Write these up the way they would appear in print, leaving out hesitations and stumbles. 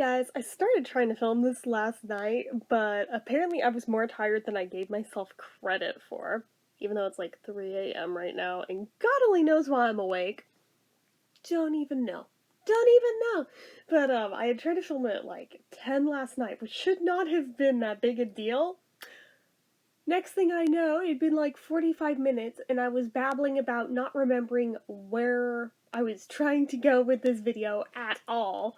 guys, I started trying to film this last night, but apparently I was more tired than I gave myself credit for, even though it's like 3 a.m. right now, and God only knows why I'm awake. Don't even know. Don't even know! But, I had tried to film it at like 10 last night, which should not have been that big a deal. Next thing I know, it'd been like 45 minutes, and I was babbling about not remembering where I was trying to go with this video at all.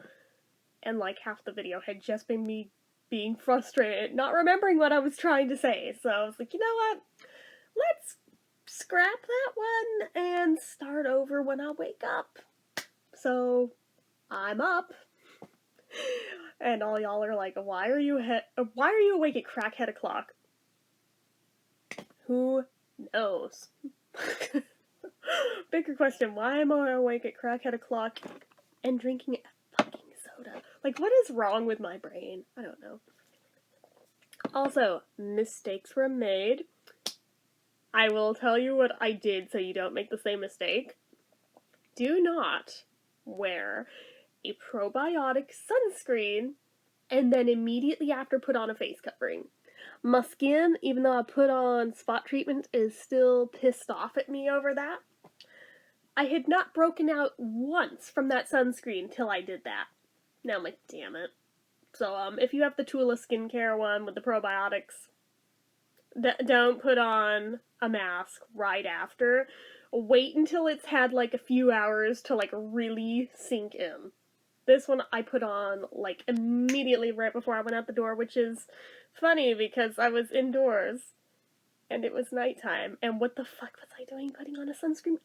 And like half the video had just been me being frustrated, not remembering what I was trying to say. So I was like, you know what? Let's scrap that one and start over when I wake up. So I'm up. And all y'all are like, why are you awake at crackhead o'clock? Who knows? Bigger question, why am I awake at crackhead o'clock and drinking a fucking soda? Like, what is wrong with my brain? I don't know. Also, mistakes were made. I will tell you what I did so you don't make the same mistake. Do not wear a probiotic sunscreen and then immediately after put on a face covering. My skin, even though I put on spot treatment, is still pissed off at me over that. I had not broken out once from that sunscreen till I did that. Now I'm like, damn it. So, if you have the Tula skincare one with the probiotics, don't put on a mask right after. Wait until it's had like a few hours to like really sink in. This one I put on like immediately right before I went out the door, which is funny because I was indoors and it was nighttime. And what the fuck was I doing putting on a sunscreen?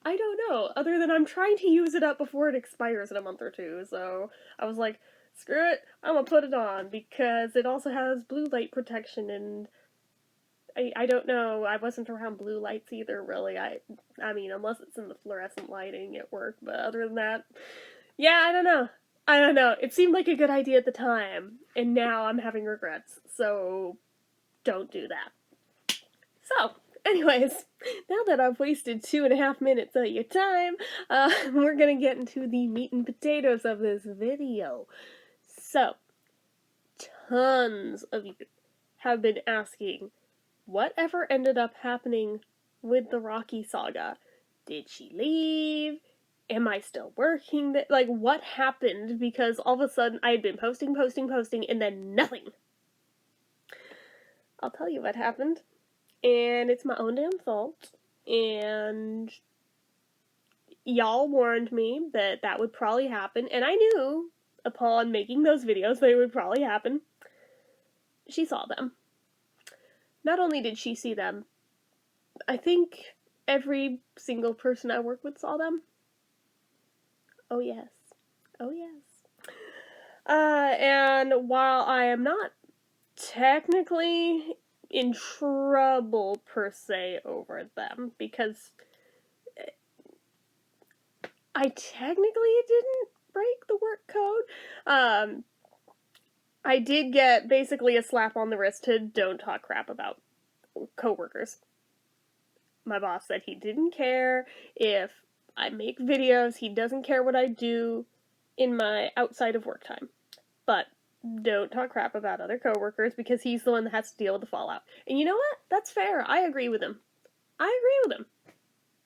I don't know. Other than I'm trying to use it up before it expires in a month or two. So I was like, screw it, I'm gonna put it on because it also has blue light protection and I don't know, I wasn't around blue lights either, really. I mean, unless it's in the fluorescent lighting at work, but other than that, yeah, I don't know. It seemed like a good idea at the time, and now I'm having regrets, so don't do that. So, anyways, now that I've wasted 2.5 minutes of your time, we're gonna get into the meat and potatoes of this video. So, tons of you have been asking, whatever ended up happening with the Rocky saga? Did she leave? Am I still working? Like, what happened? Because all of a sudden I had been posting, and then nothing. I'll tell you what happened. And it's my own damn fault. And y'all warned me that that would probably happen. And I knew, upon making those videos, they would probably happen. She saw them. Not only did she see them, I think every single person I work with saw them. Oh yes. Oh yes. And while I am not technically in trouble per se over them, because I technically didn't break the work code, I did get basically a slap on the wrist to don't talk crap about coworkers. My boss said he didn't care if I make videos, he doesn't care what I do in my outside of work time. But don't talk crap about other coworkers because he's the one that has to deal with the fallout. And you know what? That's fair. I agree with him.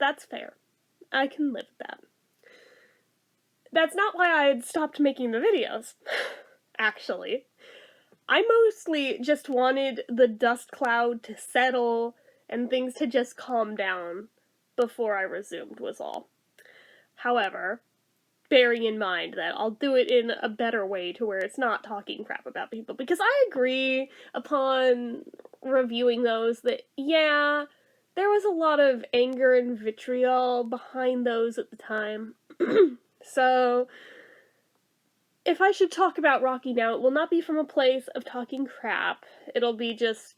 That's fair. I can live with that. That's not why I had stopped making the videos, actually. I mostly just wanted the dust cloud to settle and things to just calm down before I resumed was all. However, bearing in mind that I'll do it in a better way to where it's not talking crap about people, because I agree upon reviewing those that, yeah, there was a lot of anger and vitriol behind those at the time. So, if I should talk about Rocky now, it will not be from a place of talking crap. It'll be just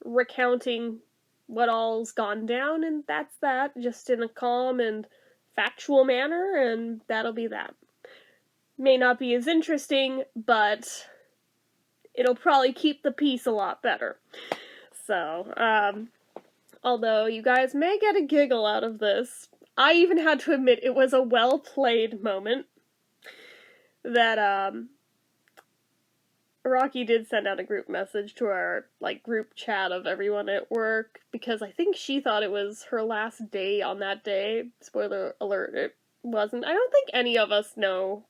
recounting what all's gone down, and that's that, just in a calm and factual manner, and that'll be that. May not be as interesting, but it'll probably keep the peace a lot better. So, although you guys may get a giggle out of this, I even had to admit it was a well-played moment. that Rocky did send out a group message to our, like, group chat of everyone at work, because I think she thought it was her last day on that day. Spoiler alert, it wasn't. I don't think any of us know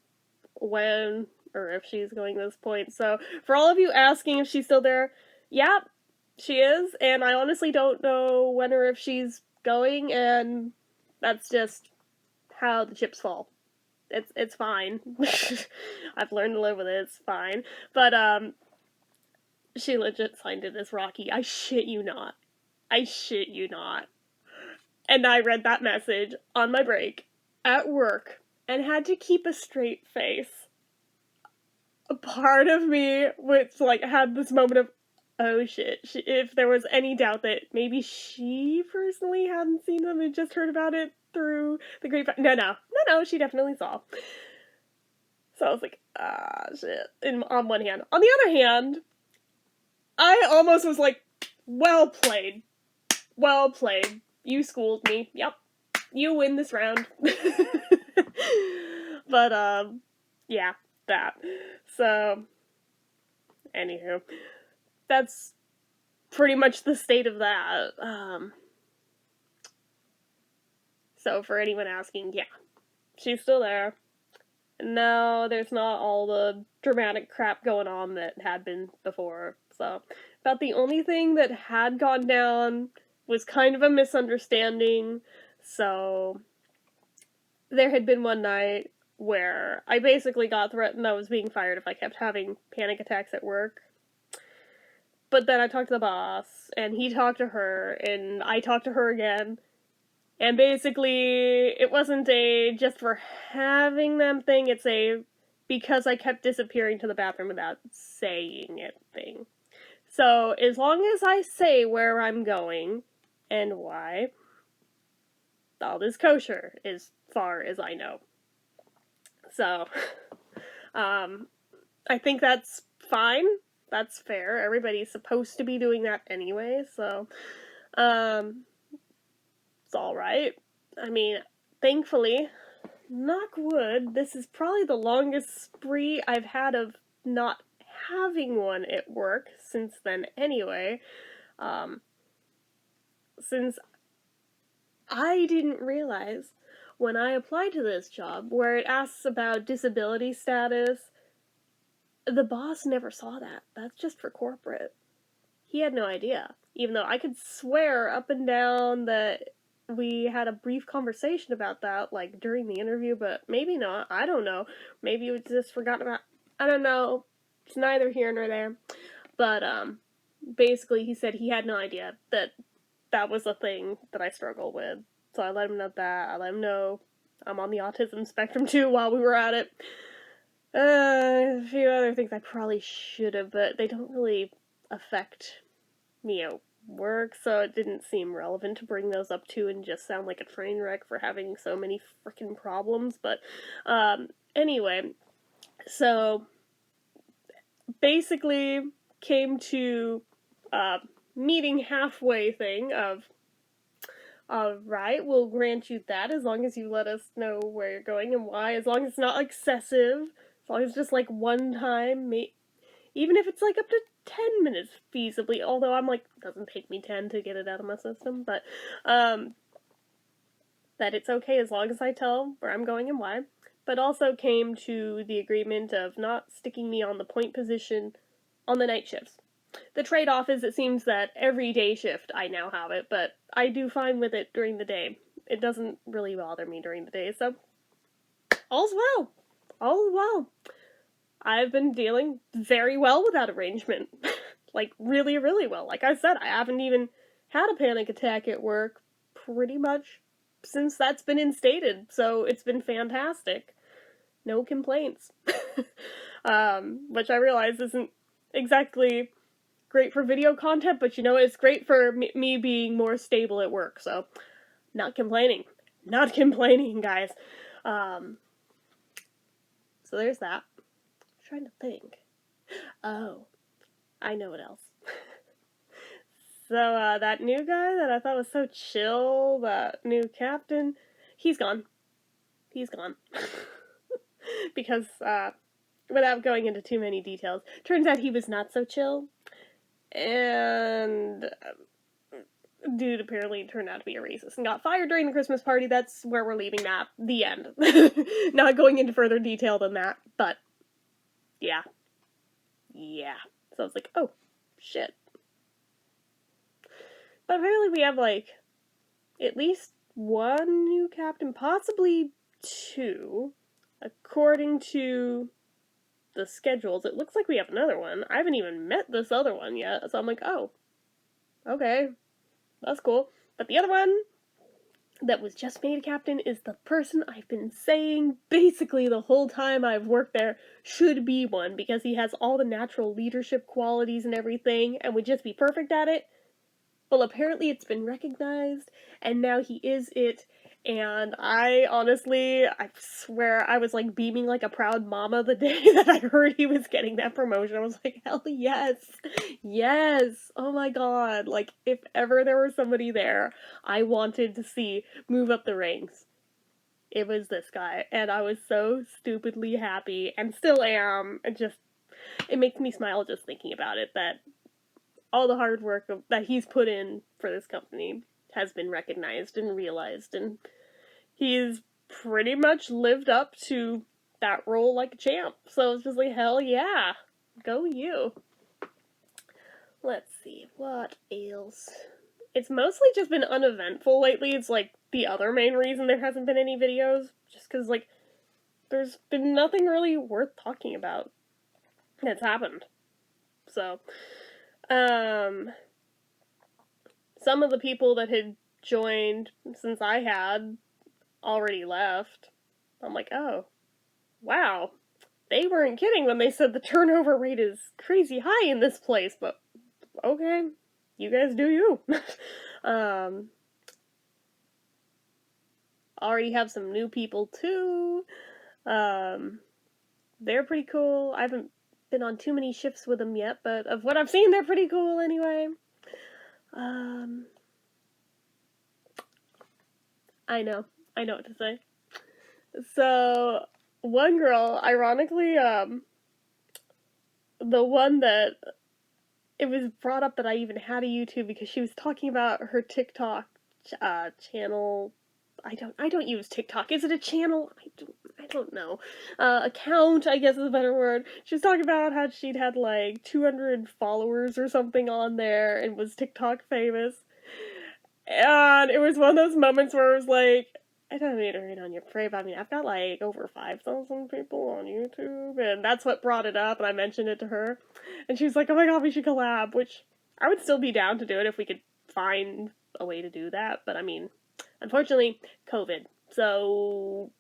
when or if she's going this point. So, for all of you asking if she's still there, yeah, she is, and I honestly don't know when or if she's going, and that's just how the chips fall. It's fine. I've learned to live with it. It's fine. But she legit signed it as Rocky. I shit you not. I shit you not. And I read that message on my break at work and had to keep a straight face. A part of me which, like, had this moment of, oh shit, if there was any doubt that maybe she personally hadn't seen them and just heard about it through the grapevine. No, she definitely saw. So I was like, shit. On one hand. On the other hand, I almost was like, well played. Well played. You schooled me. Yep. You win this round. But, yeah, that. So, anywho, that's pretty much the state of that. So for anyone asking, yeah, she's still there. No, there's not all the dramatic crap going on that had been before. So, about the only thing that had gone down was kind of a misunderstanding. So, there had been one night where I basically got threatened I was being fired if I kept having panic attacks at work. But then I talked to the boss, and he talked to her, and I talked to her again. And basically, it wasn't a just for having them thing, it's a because I kept disappearing to the bathroom without saying it thing. So, as long as I say where I'm going and why, all is kosher, as far as I know. So, I think that's fine. That's fair. Everybody's supposed to be doing that anyway, so, it's alright. I mean, thankfully, knock wood, this is probably the longest spree I've had of not having one at work since then anyway. Since I didn't realize when I applied to this job, where it asks about disability status, the boss never saw that. That's just for corporate. He had no idea. Even though I could swear up and down that we had a brief conversation about that, like, during the interview, but maybe not. I don't know. Maybe it was just forgotten about. I don't know. It's neither here nor there. But, basically he said he had no idea that that was a thing that I struggle with. So I let him know that. I let him know I'm on the autism spectrum too while we were at it. A few other things I probably should have, but they don't really affect me at work, so it didn't seem relevant to bring those up too and just sound like a train wreck for having so many freaking problems. But anyway, so basically came to meeting halfway thing of, alright, we'll grant you that as long as you let us know where you're going and why, as long as it's not excessive, as long as it's just like one time, even if it's like up to 10 minutes feasibly, although I'm like, it doesn't take me 10 to get it out of my system, but that it's okay as long as I tell where I'm going and why. But also came to the agreement of not sticking me on the point position on the night shifts. The trade-off is it seems that every day shift I now have it, but I do fine with it during the day. It doesn't really bother me during the day, so all's well. All's well. I've been dealing very well with that arrangement. Like, really, really well. Like I said, I haven't even had a panic attack at work pretty much since that's been instated, so it's been fantastic. No complaints. Which I realize isn't exactly great for video content, but you know, it's great for me being more stable at work, so not complaining. Not complaining, guys. So there's that. I'm trying to think. Oh, I know what else. So, that new guy that I thought was so chill, that new captain, he's gone. He's gone. Because, without going into too many details, turns out he was not so chill, and dude apparently turned out to be a racist and got fired during the Christmas party. That's where we're leaving that. The end. Not going into further detail than that, but yeah. Yeah. So I was like, oh, shit. But apparently we have, like, at least one new captain, possibly two, according to the schedules. It looks like we have another one. I haven't even met this other one yet, so I'm like, oh, okay, that's cool. But the other one that was just made a captain is the person I've been saying basically the whole time I've worked there should be one, because he has all the natural leadership qualities and everything and would just be perfect at it. Well, apparently it's been recognized, and now he is it, and I swear I was, like, beaming like a proud mama the day that I heard he was getting that promotion. I was like, hell yes! Yes! Oh my god, like, if ever there was somebody there I wanted to see move up the ranks, it was this guy, and I was so stupidly happy, and still am, and just, it makes me smile just thinking about it, that all the hard work that he's put in for this company has been recognized and realized, and he's pretty much lived up to that role like a champ. So it's just like, hell yeah, go you. Let's see, what else? It's mostly just been uneventful lately. It's like the other main reason there hasn't been any videos, just because, like, there's been nothing really worth talking about that's happened. So, some of the people that had joined since I had already left. I'm like, oh, wow. They weren't kidding when they said the turnover rate is crazy high in this place, but okay, you guys do you. Already have some new people too. They're pretty cool. I haven't been on too many shifts with them yet, but of what I've seen, they're pretty cool anyway. I know what to say. So, one girl, ironically, the one that it was brought up that I even had a YouTube because she was talking about her TikTok channel. I don't use TikTok. Is it a channel? I don't know. Account, I guess is a better word. She was talking about how she'd had like 200 followers or something on there and was TikTok famous. And it was one of those moments where it was like, I don't mean to rain on your parade, but I mean, I've got like over 5,000 people on YouTube, and that's what brought it up, and I mentioned it to her. And she was like, oh my god, we should collab, which I would still be down to do it if we could find a way to do that, but I mean, unfortunately, COVID. So,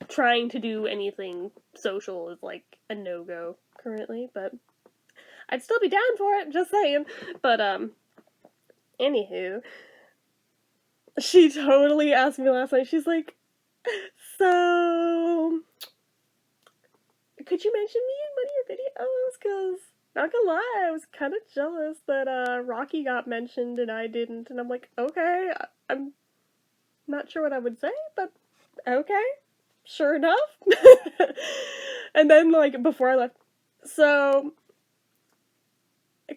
trying to do anything social is like a no-go currently, but I'd still be down for it, just saying. But, anywho, she totally asked me last night, she's like, so, could you mention me in one of your videos? Because, not gonna lie, I was kind of jealous that, Rocky got mentioned and I didn't, and I'm like, okay, I'm not sure what I would say, but okay, sure enough. And then, like, before I left, so,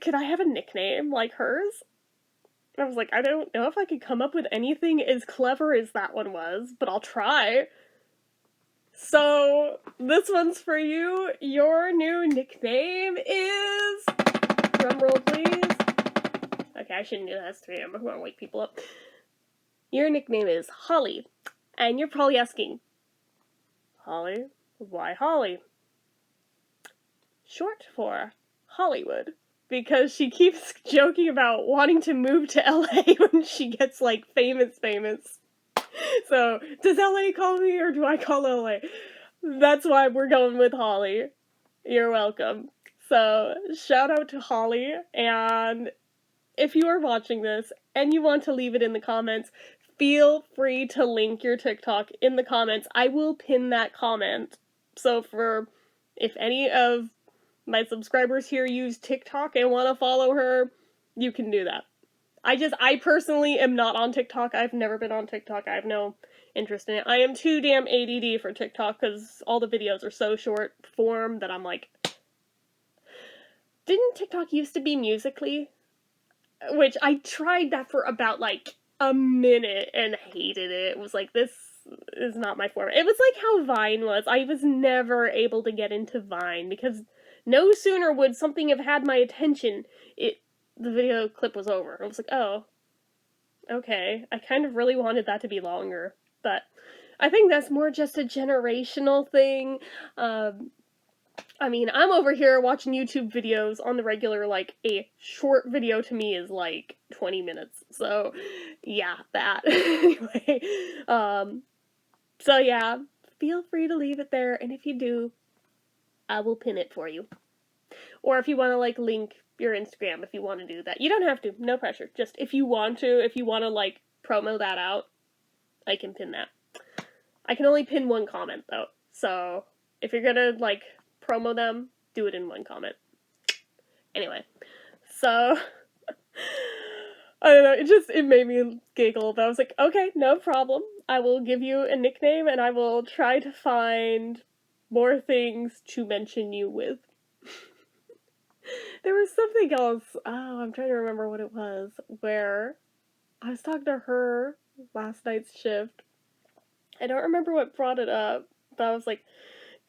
could I have a nickname like hers? I was like, I don't know if I could come up with anything as clever as that one was, but I'll try. So, this one's for you. Your new nickname is... Drumroll, please. Okay, I shouldn't do that. It's 3 a.m. I want to wake people up. Your nickname is Holly. And you're probably asking, Holly? Why Holly? Short for Hollywood. Because she keeps joking about wanting to move to LA when she gets, like, famous. So, does LA call me or do I call LA? That's why we're going with Holly. You're welcome. So, shout out to Holly, and if you are watching this and you want to leave it in the comments, feel free to link your TikTok in the comments. I will pin that comment. So if any of my subscribers here use TikTok and want to follow her, you can do that. I personally am not on TikTok. I've never been on TikTok. I have no interest in it. I am too damn ADD for TikTok because all the videos are so short form that I'm like, didn't TikTok used to be Musical.ly? Which I tried that for about like a minute and hated it. It was like, this is not my format. It was like how Vine was. I was never able to get into Vine because no sooner would something have had my attention, the video clip was over. I was like, oh, okay. I kind of really wanted that to be longer, but I think that's more just a generational thing. I mean, I'm over here watching YouTube videos on the regular, like, a short video to me is, like, 20 minutes. So, yeah, that. Anyway, so yeah, feel free to leave it there, and if you do, I will pin it for you. Or if you want to, like, link your Instagram, if you want to do that. You don't have to, no pressure. Just if you want to, like, promo that out, I can pin that. I can only pin one comment, though. So, if you're gonna, like, promo them, do it in one comment. Anyway, so I don't know, it made me giggle, but I was like, okay, no problem. I will give you a nickname and I will try to find more things to mention you with. There was something else, oh, I'm trying to remember what it was, where I was talking to her last night's shift. I don't remember what brought it up, but I was like,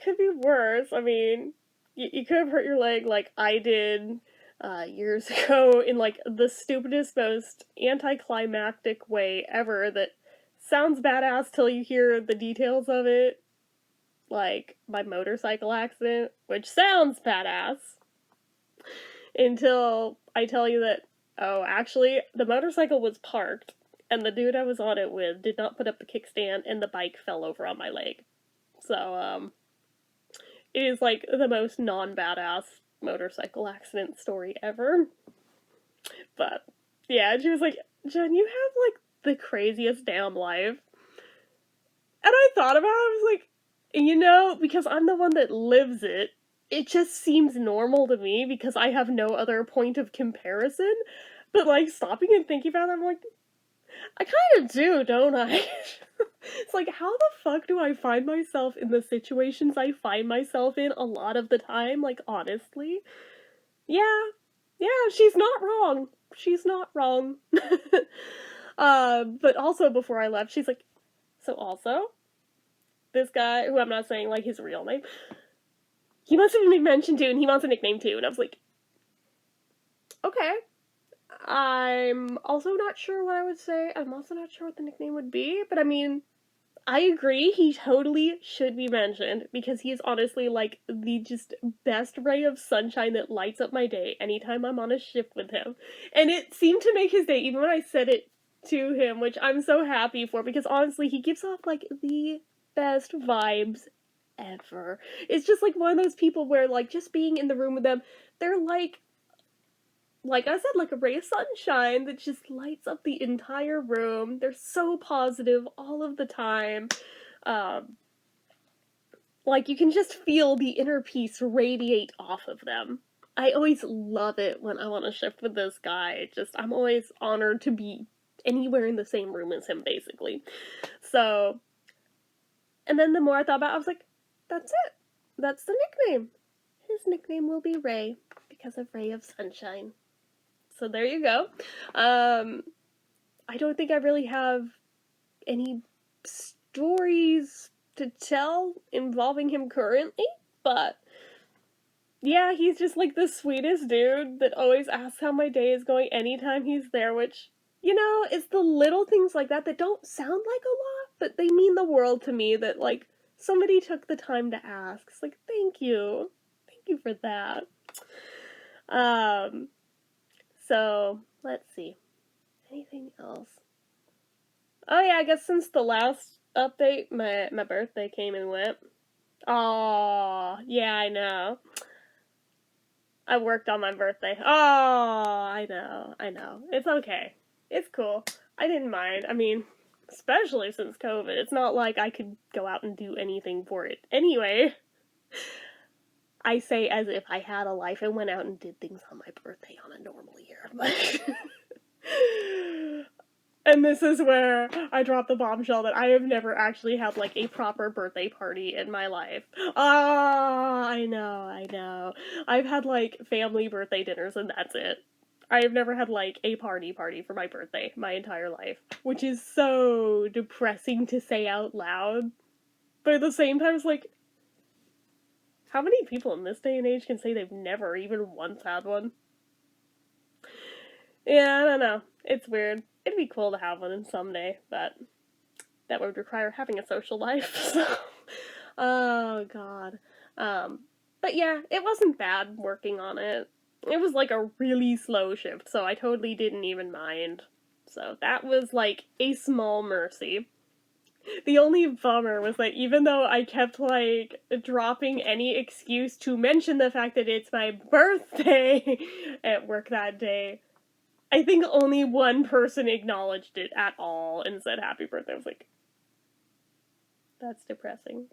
could be worse. I mean, you could have hurt your leg like I did years ago in like the stupidest, most anticlimactic way ever that sounds badass till you hear the details of it. Like my motorcycle accident, which sounds badass until I tell you that, oh, actually, the motorcycle was parked and the dude I was on it with did not put up the kickstand and the bike fell over on my leg. So, it is, like, the most non-badass motorcycle accident story ever. But, yeah, she was like, Jen, you have, like, the craziest damn life. And I thought about it, I was like, you know, because I'm the one that lives it, it just seems normal to me because I have no other point of comparison. But, like, stopping and thinking about it, I'm like, I kind of do, don't I? It's like, how the fuck do I find myself in the situations I find myself in a lot of the time? Like, honestly? Yeah, she's not wrong. She's not wrong. But also before I left, she's like, so also, this guy, who I'm not saying, like, his real name, he wants to be mentioned too, and he wants a nickname too, and I was like, okay. I'm also not sure what I would say. I'm also not sure what the nickname would be, but I mean, I agree, he totally should be mentioned, because he is honestly, like, the just best ray of sunshine that lights up my day anytime I'm on a shift with him. And it seemed to make his day, even when I said it to him, which I'm so happy for, because honestly, he gives off, like, the best vibes ever. It's just, like, one of those people where, like, just being in the room with them, they're, like I said, like a ray of sunshine that just lights up the entire room. They're so positive all of the time. Like, you can just feel the inner peace radiate off of them. I always love it when I want to shift with this guy. I'm always honored to be anywhere in the same room as him, basically. So, and then the more I thought about it, I was like, that's it. That's the nickname. His nickname will be Ray, because of Ray of Sunshine. So there you go. I don't think I really have any stories to tell involving him currently, but yeah, he's just like the sweetest dude that always asks how my day is going anytime he's there, which, you know, it's the little things like that that don't sound like a lot, but they mean the world to me, that, like, somebody took the time to ask. It's like, thank you. Thank you for that. So, let's see. Anything else? Oh yeah, I guess since the last update, my birthday came and went. Oh, yeah, I know. I worked on my birthday. Oh, I know. It's okay. It's cool. I didn't mind. I mean, especially since COVID. It's not like I could go out and do anything for it. Anyway, I say as if I had a life and went out and did things on my birthday on a normal year. this is where I dropped the bombshell that I have never actually had, like, a proper birthday party in my life. Ah, I know. I've had, like, family birthday dinners and that's it. I have never had, like, a party for my birthday my entire life, which is so depressing to say out loud. But at the same time, it's like, how many people in this day and age can say they've never even once had one? Yeah, I don't know. It's weird. It'd be cool to have one someday, but that would require having a social life, so... Oh, God. But yeah, it wasn't bad working on it. It was, like, a really slow shift, so I totally didn't even mind. So that was, like, a small mercy. The only bummer was that even though I kept, like, dropping any excuse to mention the fact that it's my birthday at work that day, I think only one person acknowledged it at all and said happy birthday. I was like, that's depressing.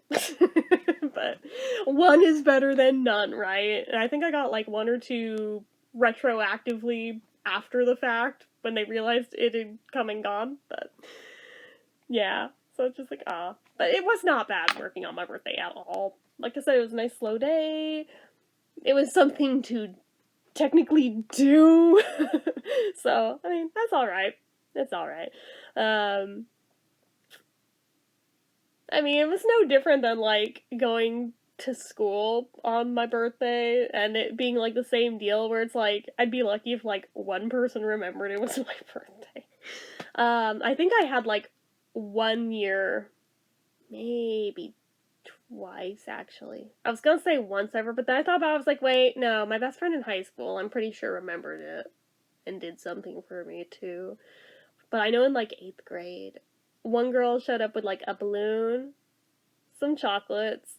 But one is better than none, right? And I think I got like one or two retroactively after the fact when they realized it had come and gone. But yeah, so it's just like, ah. But it was not bad working on my birthday at all. Like I said, it was a nice slow day. It was something to technically do. So, I mean, that's alright. It's alright. I mean, it was no different than, like, going to school on my birthday and it being, like, the same deal where it's, like, I'd be lucky if, like, one person remembered it was my birthday. I think I had, like, 1 year, maybe twice, actually. I was gonna say once ever, but then I thought about it, I was like, wait, no, my best friend in high school, I'm pretty sure remembered it and did something for me, too. But I know in, like, 8th grade, one girl showed up with, like, a balloon, some chocolates,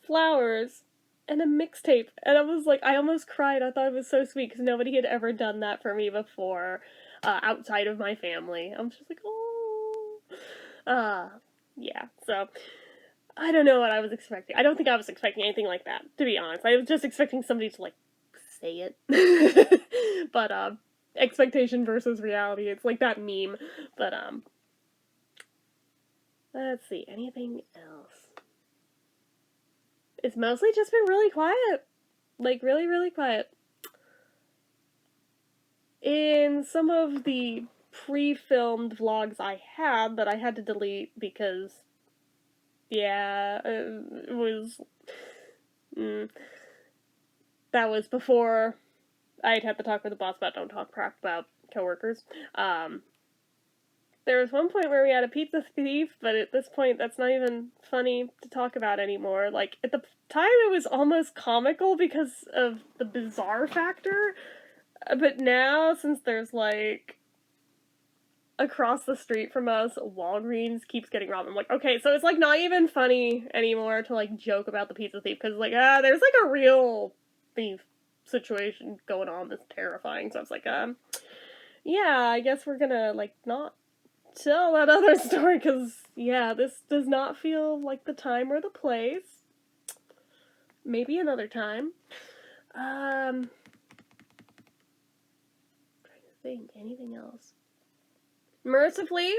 flowers, and a mixtape. And I was like, I almost cried. I thought it was so sweet because nobody had ever done that for me before, outside of my family. I was just like, oh. Yeah, so I don't know what I was expecting. I don't think I was expecting anything like that, to be honest. I was just expecting somebody to, like, say it. But, expectation versus reality. It's like that meme. But, let's see. Anything else? It's mostly just been really quiet. Like, really, really quiet. In some of the pre-filmed vlogs I had that I had to delete because, yeah, it was... that was before I'd had to talk with the boss about don't talk crap about coworkers. There was one point where we had a pizza thief, but at this point that's not even funny to talk about anymore. Like, at the time it was almost comical because of the bizarre factor, but now, since there's, like, across the street from us, Walgreens keeps getting robbed, I'm like, okay, so it's, like, not even funny anymore to, like, joke about the pizza thief, because, like, there's, like, a real thief situation going on that's terrifying, so I was like, yeah, I guess we're gonna, like, not tell that other story, because, yeah, this does not feel like the time or the place. Maybe another time. Trying to think, anything else? Mercifully,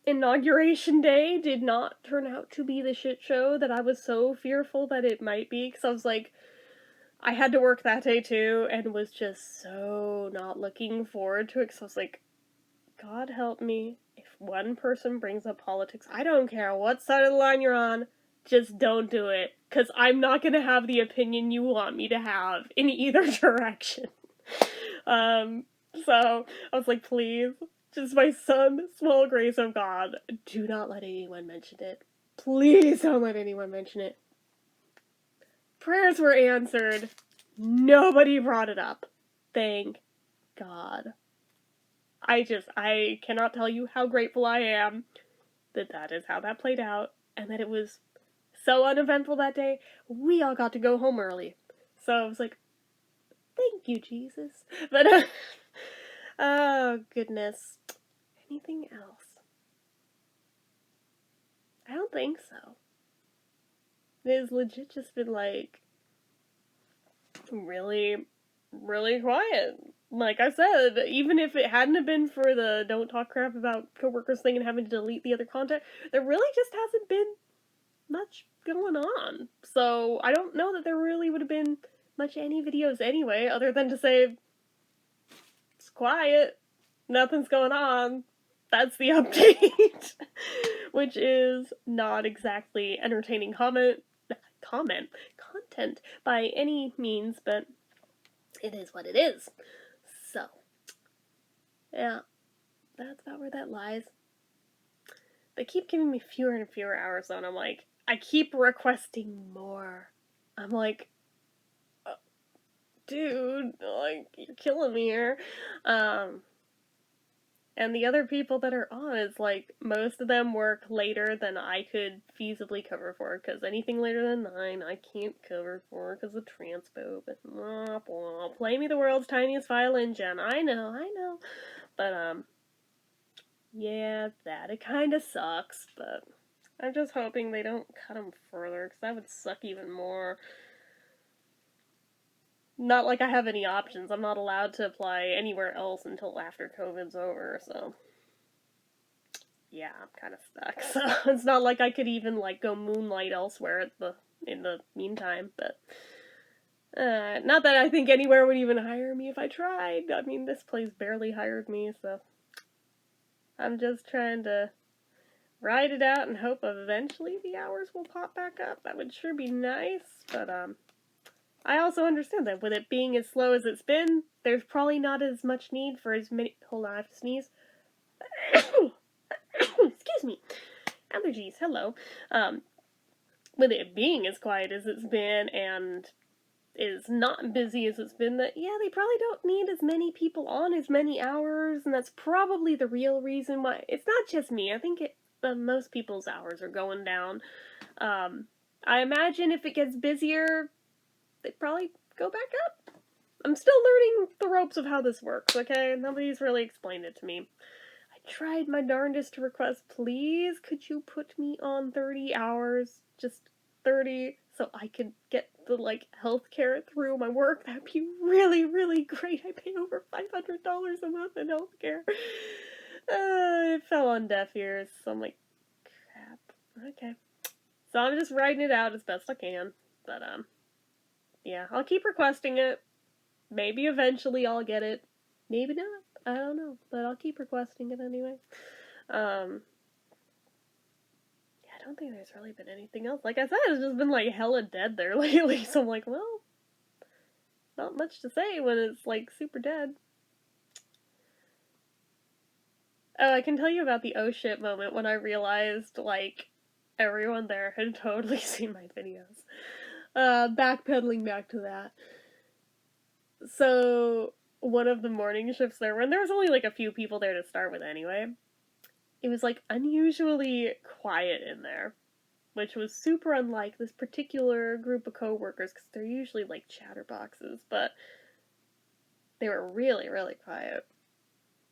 Inauguration Day did not turn out to be the shit show that I was so fearful that it might be, because I was like, I had to work that day too, and was just so not looking forward to it, because I was like, God help me, if one person brings up politics, I don't care what side of the line you're on, just don't do it, because I'm not going to have the opinion you want me to have in either direction. So, I was like, please, just by some small grace of God, do not let anyone mention it. Please don't let anyone mention it. Prayers were answered. Nobody brought it up. Thank God. I cannot tell you how grateful I am that that is how that played out, and that it was so uneventful that day. We all got to go home early. So I was like, thank you, Jesus. But, oh, goodness. Anything else? I don't think so. It has legit just been, like, really, really quiet like I said, even if it hadn't have been for the don't talk crap about coworkers thing and having to delete the other content, there really just hasn't been much going on. So I don't know that there really would have been much any videos anyway, other than to say, it's quiet, nothing's going on, that's the update. Which is not exactly entertaining content by any means, but it is what it is. So, yeah, that's about where that lies. They keep giving me fewer and fewer hours though, and I'm like, I keep requesting more. I'm like, dude, like, you're killing me here. And the other people that are on, is like, most of them work later than I could feasibly cover for, because anything later than 9, I can't cover for because of transpo, but blah, blah. Play me the world's tiniest violin, Jen. I know. But, yeah, it kinda sucks, but I'm just hoping they don't cut them further, because that would suck even more. Not like I have any options. I'm not allowed to apply anywhere else until after COVID's over, so yeah, I'm kind of stuck. So it's not like I could even like go moonlight elsewhere in the meantime. But not that I think anywhere would even hire me if I tried. I mean, this place barely hired me, so I'm just trying to ride it out and hope eventually the hours will pop back up. That would sure be nice. But I also understand that with it being as slow as it's been, there's probably not as much need for as many. Hold on, I have to sneeze. Excuse me. Allergies, hello. With it being as quiet as it's been and is not busy as it's been, that, yeah, they probably don't need as many people on as many hours, and that's probably the real reason why. It's not just me. I think most people's hours are going down. I imagine if it gets busier, they'd probably go back up. I'm still learning the ropes of how this works, okay? Nobody's really explained it to me. I tried my darndest to request, please, could you put me on 30 hours? Just 30, so I could get the, like, healthcare through my work. That'd be really, really great. I pay over $500 a month in healthcare. It fell on deaf ears, so I'm like, crap. Okay. So I'm just writing it out as best I can, but, yeah, I'll keep requesting it. Maybe eventually I'll get it. Maybe not. I don't know. But I'll keep requesting it anyway. Yeah, I don't think there's really been anything else. Like I said, it's just been like hella dead there lately. So I'm like, well, not much to say when it's like super dead. Oh, I can tell you about the oh shit moment when I realized like everyone there had totally seen my videos. Backpedaling back to that. So, one of the morning shifts there, when there was only like a few people there to start with anyway, it was like unusually quiet in there, which was super unlike this particular group of coworkers, because they're usually like chatterboxes, but they were really, really quiet.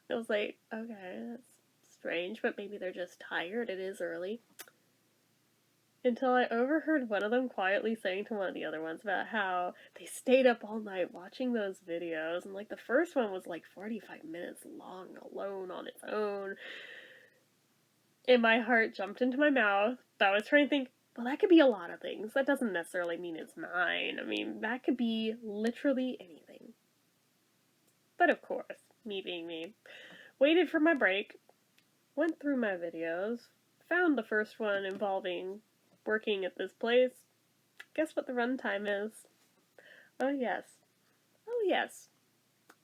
It was like, okay, that's strange, but maybe they're just tired, it is early. Until I overheard one of them quietly saying to one of the other ones about how they stayed up all night watching those videos, and like the first one was like 45 minutes long alone on its own. And my heart jumped into my mouth, but I was trying to think, well, that could be a lot of things. That doesn't necessarily mean it's mine. I mean, that could be literally anything. But of course, me being me, waited for my break, went through my videos, found the first one involving working at this place. Guess what the runtime is? Oh yes.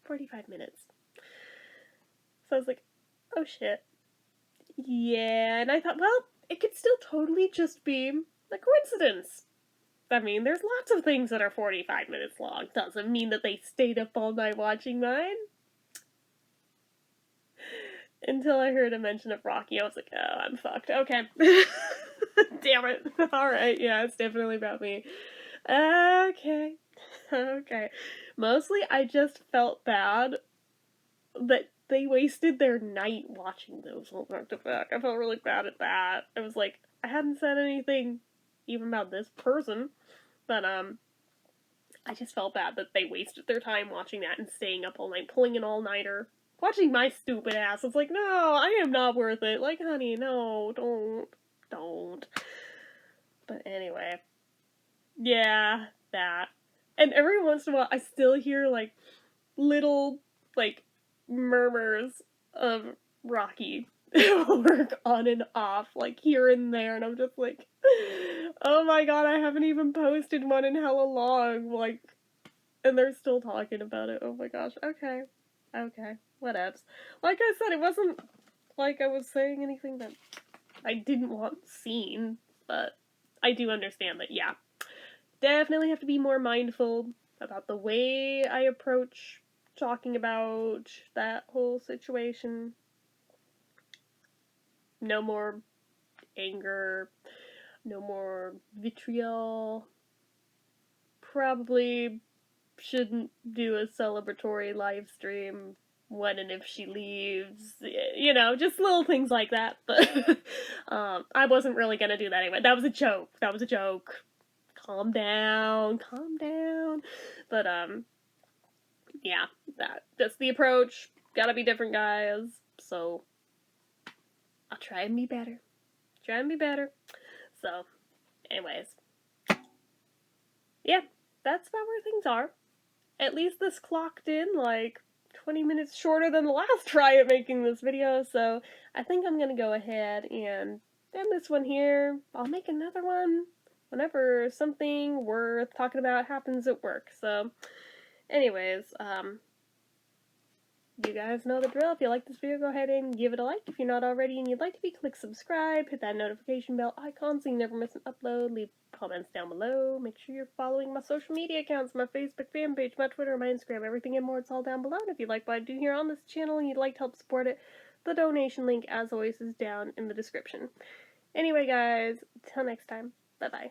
45 minutes. So I was like, oh shit. Yeah, and I thought, well, it could still totally just be a coincidence. I mean, there's lots of things that are 45 minutes long. Doesn't mean that they stayed up all night watching mine. Until I heard a mention of Rocky, I was like, oh, I'm fucked. Okay. Damn it. Alright, yeah, it's definitely about me. Okay. Okay. Mostly, I just felt bad that they wasted their night watching those all back to back. I felt really bad at that. I was like, I hadn't said anything even about this person, but, I just felt bad that they wasted their time watching that and staying up all night, pulling an all-nighter, watching my stupid ass. It's like, no, I am not worth it. Like, honey, no, don't. But anyway, yeah, that. And every once in a while, I still hear, like, little, like, murmurs of Rocky work on and off, like, here and there, and I'm just like, oh my god, I haven't even posted one in hella long, like, and they're still talking about it. Oh my gosh, okay, whatevs. Like I said, it wasn't like I was saying anything that I didn't want seen, but I do understand that, yeah, definitely have to be more mindful about the way I approach talking about that whole situation. No more anger, no more vitriol. Probably shouldn't do a celebratory live stream when and if she leaves, you know, just little things like that. But I wasn't really gonna do that anyway. That was a joke. Calm down. But yeah, that's the approach. Gotta be different, guys. So I'll try and be better. So, anyways, yeah, that's about where things are. At least this clocked in like 20 minutes shorter than the last try at making this video, so I think I'm gonna go ahead and end this one here. I'll make another one whenever something worth talking about happens at work. So, anyways, you guys know the drill. If you like this video, go ahead and give it a like. If you're not already and you'd like to be, click subscribe, hit that notification bell icon so you never miss an upload, leave comments down below, make sure you're following my social media accounts, my Facebook fan page, my Twitter, my Instagram, everything and more, it's all down below. And if you like what I do here on this channel and you'd like to help support it, the donation link, as always, is down in the description. Anyway, guys, till next time, bye-bye.